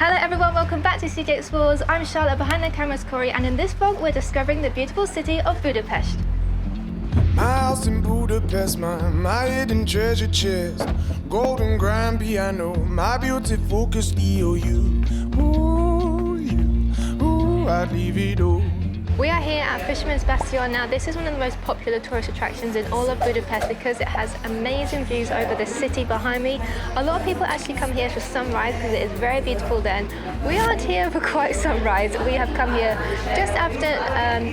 Hello everyone, welcome back to CJ Explores. I'm Charlotte, behind the camera's Corey, and in this vlog we're discovering the beautiful city of Budapest. My house in Budapest, my hidden treasure chest, golden grand piano, my beauty focused EOU. Ooh, I'd leave it all. We are here at Fisherman's Bastion. Now this is one of the most popular tourist attractions in all of Budapest because it has amazing views over the city behind me. A lot of people actually come here for sunrise because it is very beautiful then. We aren't here for quite sunrise. We have come here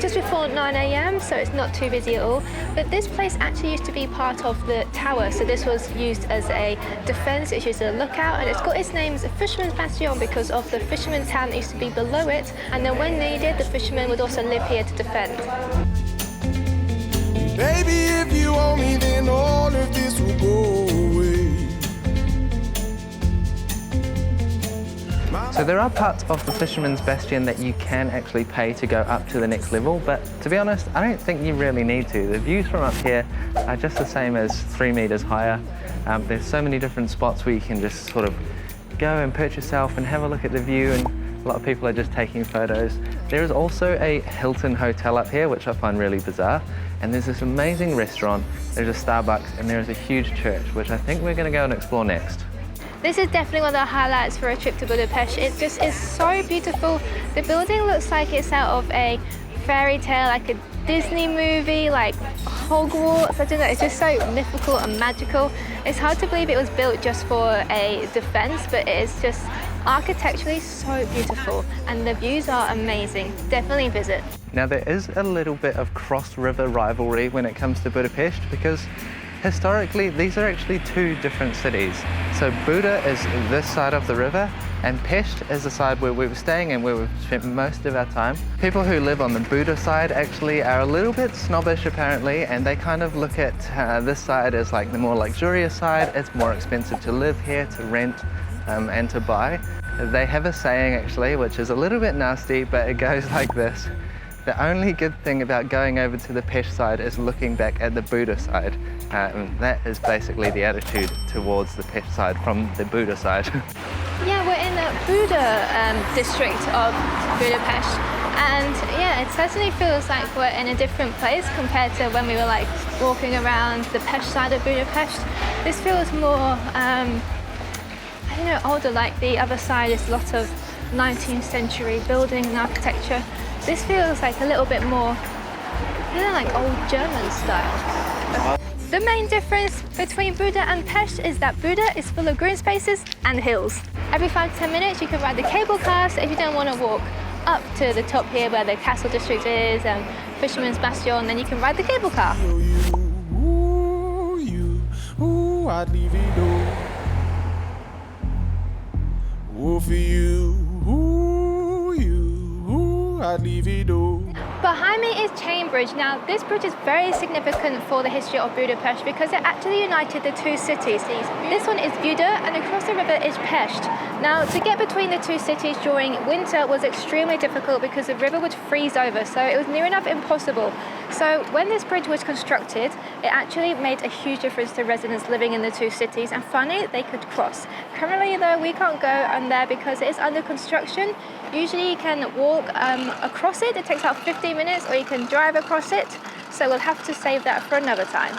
just before 9 AM, so it's not too busy at all. But this place actually used to be part of the tower, so this was used as a defense, it's used as a lookout, and it's got its name as Fisherman's Bastion because of the fisherman town that used to be below it, and then when needed, the fishermen would also live here to defend. Baby, if you owe me, then all of this will go away. So there are parts of the Fisherman's Bastion that you can actually pay to go up to the next level, but to be honest, I don't think you really need to. The views from up here are just the same as 3 meters higher. There's so many different spots where you can just sort of go and perch yourself and have a look at the view, and a lot of people are just taking photos. There is also a Hilton hotel up here, which I find really bizarre. And there's this amazing restaurant, there's a Starbucks, and there is a huge church, which I think we're going to go and explore next. This is definitely one of the highlights for a trip to Budapest. It just is so beautiful. The building looks like it's out of a fairy tale, like a Disney movie, like Hogwarts. I don't know, it's just so mythical and magical. It's hard to believe it was built just for a defense, but it is just architecturally so beautiful, and the views are amazing. Definitely visit. Now there is a little bit of cross-river rivalry when it comes to Budapest because historically these are actually two different cities. So Buda is this side of the river and Pest is the side where we were staying and where we've spent most of our time. People who live on the Buda side actually are a little bit snobbish apparently, and they kind of look at this side as like the more luxurious side. It's more expensive to live here, to rent and to buy. They have a saying actually, which is a little bit nasty, but it goes like this. The only good thing about going over to the Pest side is looking back at the Buda side. That is basically the attitude towards the Pest side from the Buda side. Yeah, we're in the Buda district of Budapest, and yeah, it certainly feels like we're in a different place compared to when we were like walking around the Pest side of Budapest. This feels more I don't know, older, like the other side is a lot of 19th century building and architecture. This feels like a little bit more, you know, like old German style. The main difference between Buda and Pest is that Buda is full of green spaces and hills. Every 5 to 10 minutes you can ride the cable car, so if you don't want to walk up to the top here where the castle district is and Fisherman's Bastion, then you can ride the cable car. Ooh, I'd leave it all. Ooh, for you, I'd leave it all. Behind me is Chain Bridge. Now, this bridge is very significant for the history of Budapest because it actually united the two cities. This one is Buda, and across the river is Pest. Now, to get between the two cities during winter was extremely difficult because the river would freeze over, so it was near enough impossible. So when this bridge was constructed, it actually made a huge difference to residents living in the two cities, and finally they could cross. Currently though, we can't go on there because it is under construction. Usually you can walk across it, it takes about 15 minutes, or you can drive across it, so we'll have to save that for another time.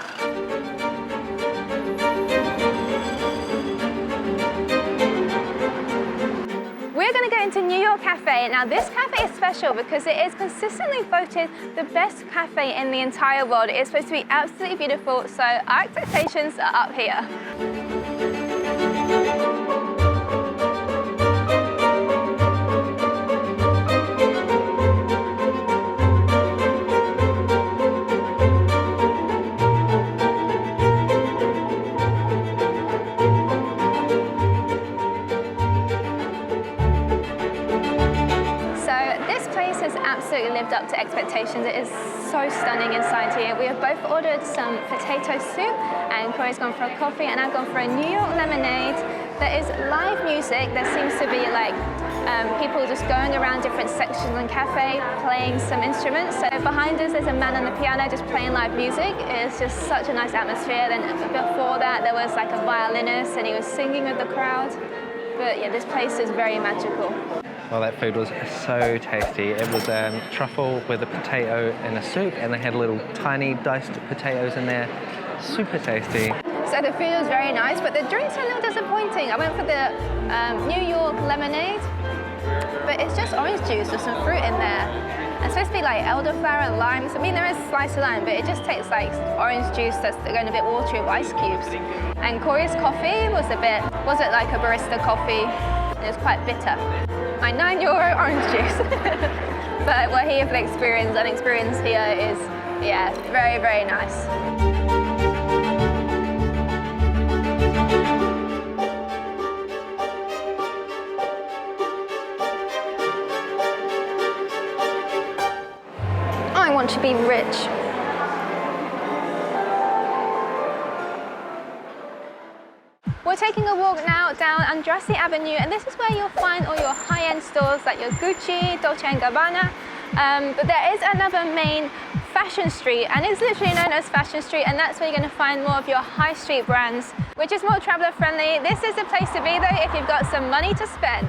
We're going to go into New York Cafe. Now this cafe is special because it is consistently voted the best cafe in the entire world. It is supposed to be absolutely beautiful, so our expectations are up here. Absolutely lived up to expectations. It is so stunning inside here. We have both ordered some potato soup, and Corey's gone for a coffee, and I've gone for a New York lemonade. There is live music. There seems to be like people just going around different sections of the cafe playing some instruments. So behind us there's a man on the piano just playing live music. It's just such a nice atmosphere. Then before that there was like a violinist and he was singing with the crowd. But yeah, this place is very magical. Well, that food was so tasty. It was truffle with a potato in a soup, and they had little tiny diced potatoes in there. Super tasty. So the food was very nice, but the drinks are a little disappointing. I went for the New York lemonade, but it's just orange juice with some fruit in there. It's supposed to be like elderflower and limes. I mean, there is a slice of lime, but it just tastes like orange juice that's going a bit watery with ice cubes. And Corey's coffee wasn't like a barista coffee. It was quite bitter. My €9 orange juice. But what he has experienced and experience here is, yeah, very, very nice. I want to be rich. We're taking a walk now down Andrássy Avenue, and this is where you'll find all your high-end stores like your Gucci, Dolce & Gabbana. But there is another main fashion street, and it's literally known as Fashion Street, and that's where you're going to find more of your high street brands, which is more traveller friendly. This is the place to be though if you've got some money to spend.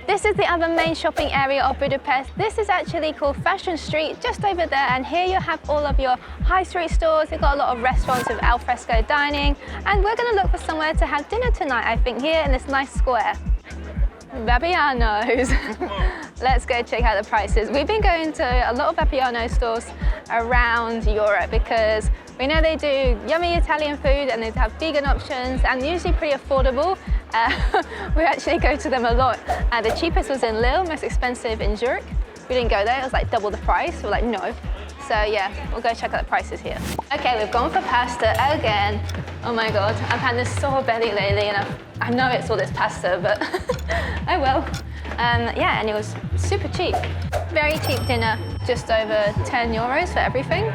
This is the other main shopping area of Budapest. This is actually called Fashion Street, just over there, and here you have all of your high street stores. You've got a lot of restaurants with al fresco dining, and we're going to look for somewhere to have dinner tonight, I think, here in this nice square. Vapiano's. Let's go check out the prices. We've been going to a lot of Vapiano stores around Europe because we know they do yummy Italian food and they have vegan options and usually pretty affordable. We actually go to them a lot. The cheapest was in Lille, most expensive in Zurich. We didn't go there, it was like double the price. We're like, no. So yeah, we'll go check out the prices here. Okay, we've gone for pasta again. Oh my God, I've had this sore belly lately and I know it's all this pasta, but oh well. Yeah, and it was super cheap. Very cheap dinner, just over €10 for everything.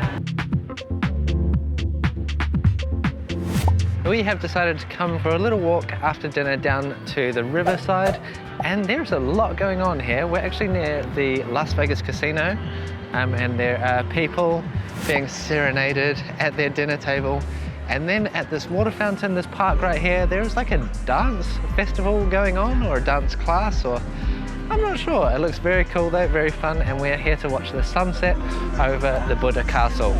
We have decided to come for a little walk after dinner down to the riverside, and there's a lot going on here. We're actually near the Las Vegas casino, and there are people being serenaded at their dinner table. And then at this water fountain, this park right here, there's like a dance festival going on, or a dance class, or I'm not sure. It looks very cool though, very fun, and we're here to watch the sunset over the Buda Castle.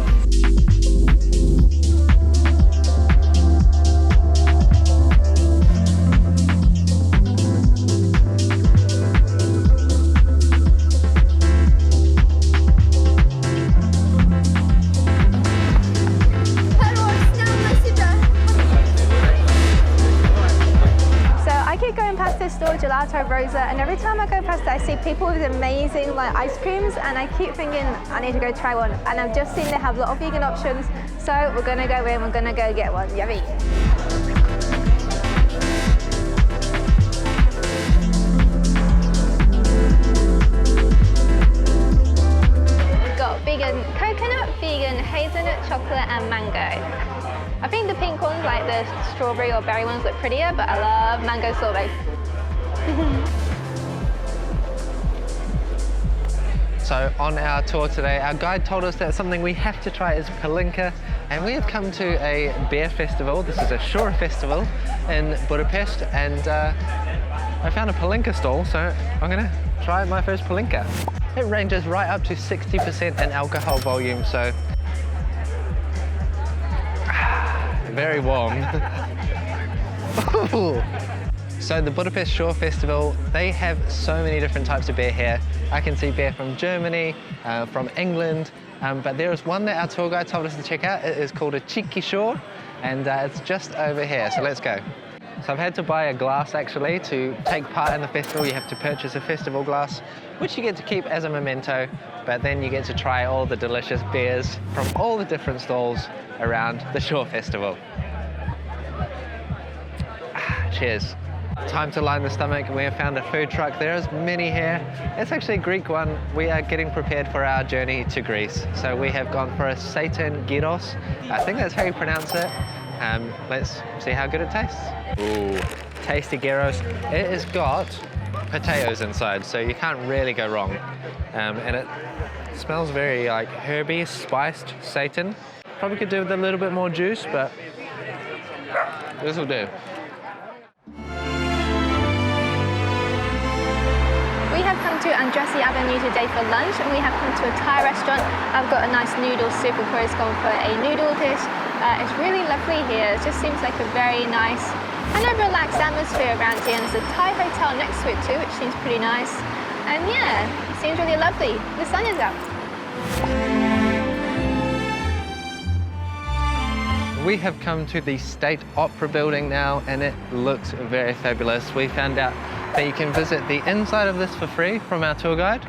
Store Gelato Rosa, and every time I go past it I see people with amazing like ice creams, and I keep thinking I need to go try one, and I've just seen they have a lot of vegan options, so we're gonna go in, we're gonna go get one. Yummy. We've got vegan coconut, vegan hazelnut, chocolate and mango. I think the pink ones, like the strawberry or berry ones, look prettier, but I love mango sorbet. So on our tour today, our guide told us that something we have to try is Pálinka, and we have come to a beer festival. This is a Sör Festival in Budapest, and I found a Pálinka stall, so I'm gonna try my first Pálinka. It ranges right up to 60% in alcohol volume, so very warm. So the Budapest Sör Festival, they have so many different types of beer here. I can see beer from Germany, from England, but there is one that our tour guide told us to check out. It is called a JcE Sör, and it's just over here, so let's go. So I've had to buy a glass actually to take part in the festival. You have to purchase a festival glass, which you get to keep as a memento, but then you get to try all the delicious beers from all the different stalls around the Sör Festival. Cheers. Time to line the stomach. We have found a food truck. There is many here. It's actually a Greek one. We are getting prepared for our journey to Greece. So we have gone for a Széchenyi gyros. I think that's how you pronounce it. Let's see how good it tastes. Ooh, tasty gyros. It has got potatoes inside, so you can't really go wrong. And Smells very like herby, spiced Satan. Probably could do with a little bit more juice, but this will do. We have come to Andrássy Avenue today for lunch, and we have come to a Thai restaurant. I've got a nice noodle soup, of course, gone for a noodle dish. It's really lovely here. It just seems like a very nice and a relaxed atmosphere around here. And there's a Thai hotel next to it too, which seems pretty nice. And yeah, it seems really lovely. The sun is out. We have come to the State Opera building now, and it looks very fabulous. We found out that you can visit the inside of this for free from our tour guide.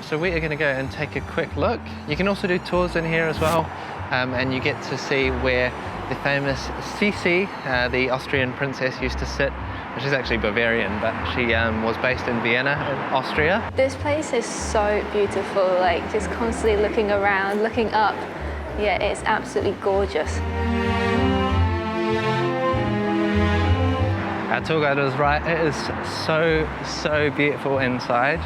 So we are going to go and take a quick look. You can also do tours in here as well, and you get to see where the famous JcE, the Austrian princess, used to sit, which is actually Bavarian, but she was based in Vienna, in Austria. This place is so beautiful, like just constantly looking around, looking up. Yeah, it's absolutely gorgeous. Our tour guide was right, it is so beautiful inside,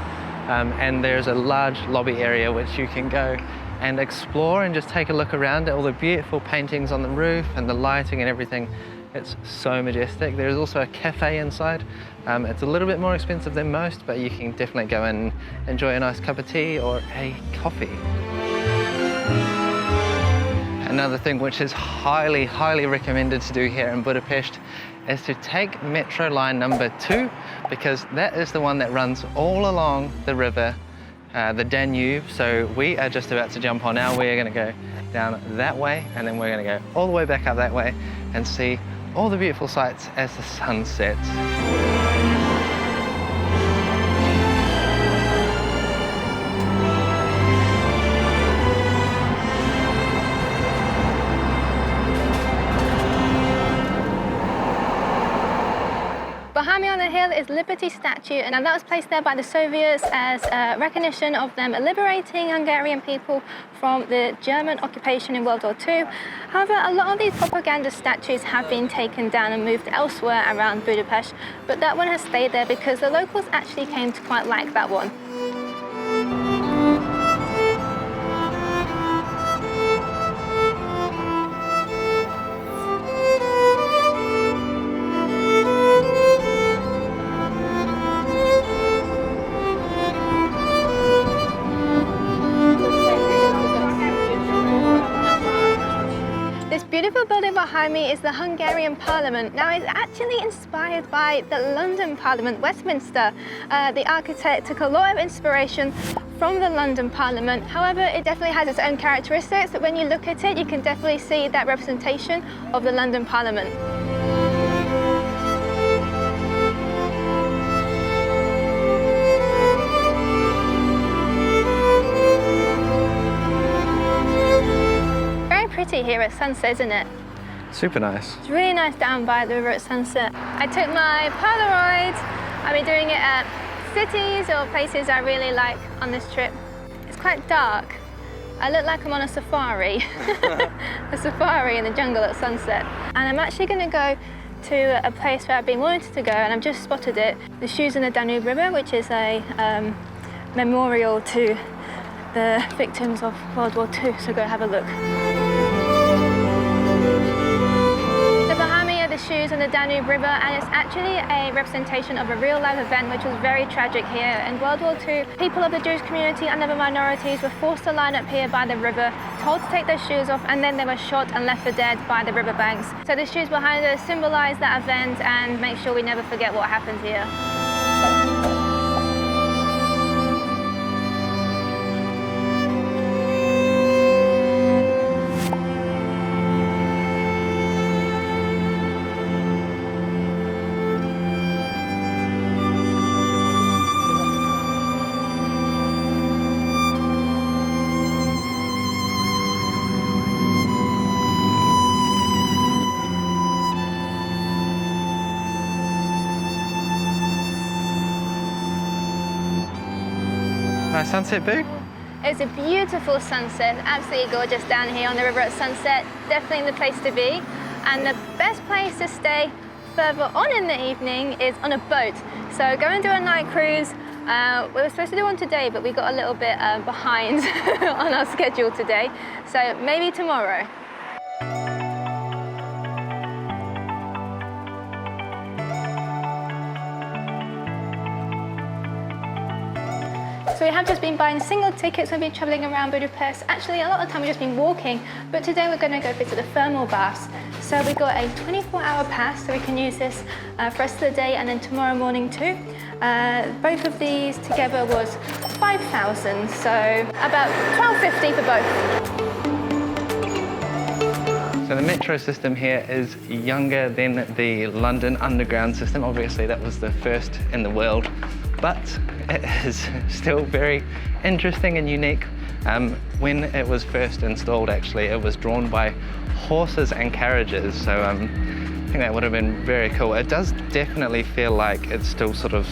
and there's a large lobby area which you can go and explore and just take a look around at all the beautiful paintings on the roof and the lighting and everything. It's so majestic. There's also a cafe inside. It's a little bit more expensive than most, but you can definitely go and enjoy a nice cup of tea or a coffee. Another thing which is highly recommended to do here in Budapest is to take metro line number 2, because that is the one that runs all along the river, the Danube. So we are just about to jump on now. We're going to go down that way, and then we're going to go all the way back up that way and see all the beautiful sights as the sun sets. Behind me on the hill is Liberty statue, and that was placed there by the Soviets as a recognition of them liberating Hungarian people from the German occupation in World War II. However, a lot of these propaganda statues have been taken down and moved elsewhere around Budapest, but that one has stayed there because the locals actually came to quite like that one. Beautiful building behind me is the Hungarian Parliament. Now, it's actually inspired by the London Parliament, Westminster. The architect took a lot of inspiration from the London Parliament. However, it definitely has its own characteristics. When you look at it, you can definitely see that representation of the London Parliament. Pretty here at sunset, isn't it? Super nice. It's really nice down by the river at sunset. I took my Polaroid. I've been doing it at cities or places I really like on this trip. It's quite dark. I look like I'm on a safari. A safari in the jungle at sunset. And I'm actually going to go to a place where I've been wanting to go, and I've just spotted it. The Shoes in the Danube River, which is a memorial to the victims of World War II. So go have a look. The Shoes on the Danube River, and it's actually a representation of a real life event which was very tragic here. In World War II, people of the Jewish community and other minorities were forced to line up here by the river, told to take their shoes off, and then they were shot and left for dead by the riverbanks. So the shoes behind us symbolize that event and make sure we never forget what happened here. Nice sunset, Boo? It's a beautiful sunset, absolutely gorgeous down here on the river at sunset. Definitely the place to be. And the best place to stay further on in the evening is on a boat. So go and do a night cruise We were supposed to do one today, but we got a little bit behind on our schedule today, so maybe tomorrow. So we have just been buying single tickets, we've been travelling around Budapest. Actually, a lot of the time we've just been walking, but today we're going to go visit the thermal baths. So we got a 24-hour pass, so we can use this for the rest of the day and then tomorrow morning too. Both of these together was 5,000, so about 12.50 for both. So the metro system here is younger than the London Underground system. Obviously, that was the first in the world, but it is still very interesting and unique. When it was first installed, actually, it was drawn by horses and carriages, so I think that would have been very cool. It does definitely feel like it's still sort of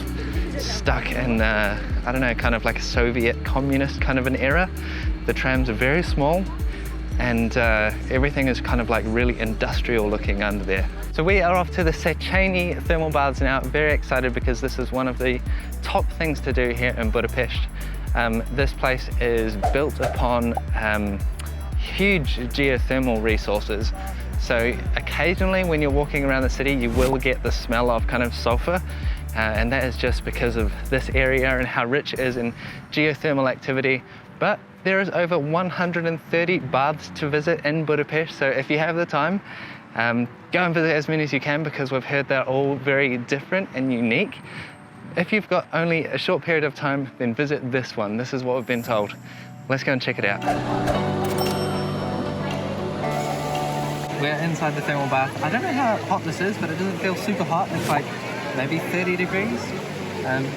stuck in, I don't know, kind of like a Soviet communist kind of an era. The trams are very small, and everything is kind of like really industrial looking under there. So we are off to the Széchenyi Thermal Baths now. Very excited because this is one of the top things to do here in Budapest. This place is built upon huge geothermal resources. So occasionally when you're walking around the city, you will get the smell of kind of sulfur. And that is just because of this area and how rich it is in geothermal activity. But there is over 130 baths to visit in Budapest, so if you have the time, go and visit as many as you can, because we've heard they're all very different and unique. If you've got only a short period of time, then visit this one. This is what we've been told. Let's go and check it out. We're inside the thermal bath. I don't know how hot this is, but it doesn't feel super hot. It's like maybe 30 degrees.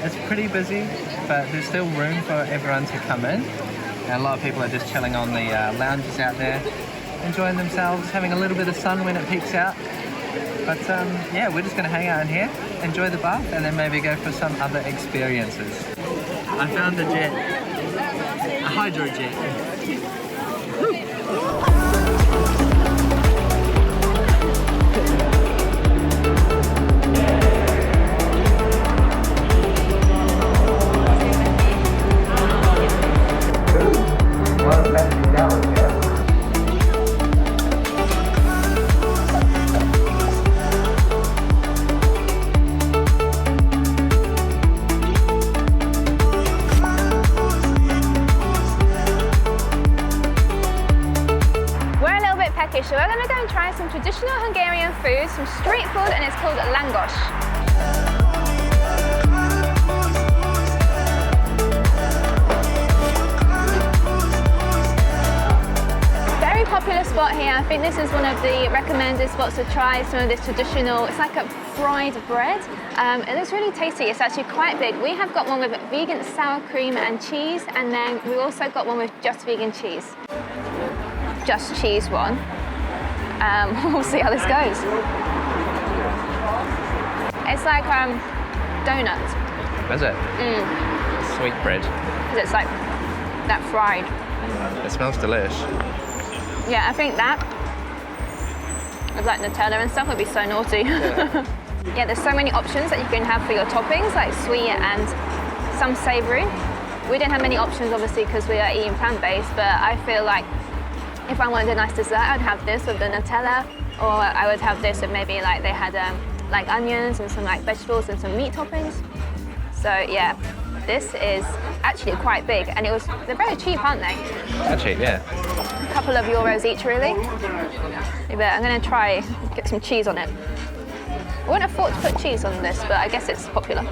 It's pretty busy, but there's still room for everyone to come in. And a lot of people are just chilling on the lounges out there, enjoying themselves, having a little bit of sun when it peaks out. But yeah, we're just going to hang out in here, enjoy the bath, and then maybe go for some other experiences. I found a jet, a hydro jet. So we're going to go and try some traditional Hungarian food, some street food, and it's called Lángos. Very popular spot here. I think this is one of the recommended spots to try some of this traditional, it's like a fried bread. It looks really tasty. It's actually quite big. We have got one with vegan sour cream and cheese, and then we also got one with just vegan cheese. Just cheese one. We'll see how this goes. It's like donuts. Is it? Sweet bread. It's like that fried. It smells delish. Yeah, I think that with like Nutella and stuff would be so naughty. Yeah. Yeah, there's so many options that you can have for your toppings, like sweet and some savoury. We didn't have many options obviously because we are eating plant-based, but I feel like if I wanted a nice dessert, I'd have this with the Nutella, or I would have this with maybe like they had like onions and some like vegetables and some meat toppings. So yeah, this is actually quite big, and they're very cheap, aren't they? They're cheap, yeah. A couple of euros each, really. But I'm gonna try get some cheese on it. I wouldn't have thought to put cheese on this, but I guess it's popular.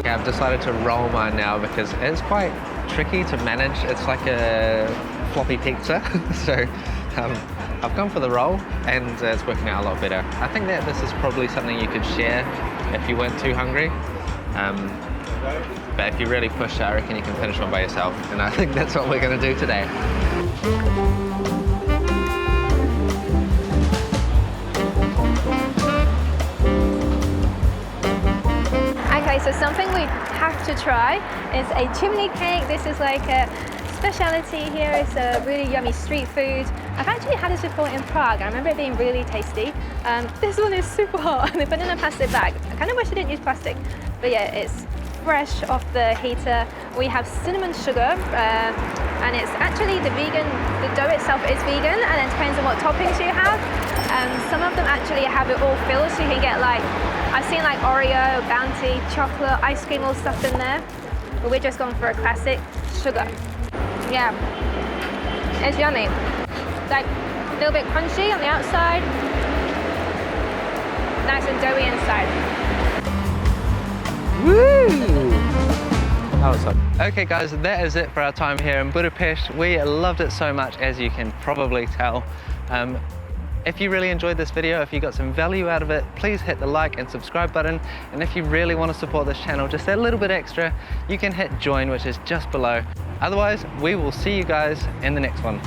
Yeah, I've decided to roll mine now because it's quite tricky to manage. It's like a floppy pizza, so I've gone for the roll, and it's working out a lot better. I think that this is probably something you could share if you weren't too hungry, but if you really push it, I reckon you can finish one by yourself, and I think that's what we're going to do today. Okay, so something we have to try is a chimney cake. This is like a speciality here. It's a really yummy street food. I've actually had this before in Prague. I remember it being really tasty. This one is super hot and they put it in a plastic bag. I kind of wish I didn't use plastic, but yeah, it's fresh off the heater. We have cinnamon sugar, and it's actually the dough itself is vegan, and it depends on what toppings you have. Some of them actually have it all filled, so you can get like, I've seen like Oreo, Bounty, chocolate, ice cream, all stuff in there. But we're just going for a classic sugar. Yeah, it's yummy. Like a little bit crunchy on the outside, nice and doughy inside. Woo! That was fun. Okay guys, that is it for our time here in Budapest. We loved it so much, as you can probably tell. If you really enjoyed this video, if you got some value out of it, please hit the like and subscribe button. And if you really want to support this channel just that little bit extra, you can hit join, which is just below. Otherwise, we will see you guys in the next one.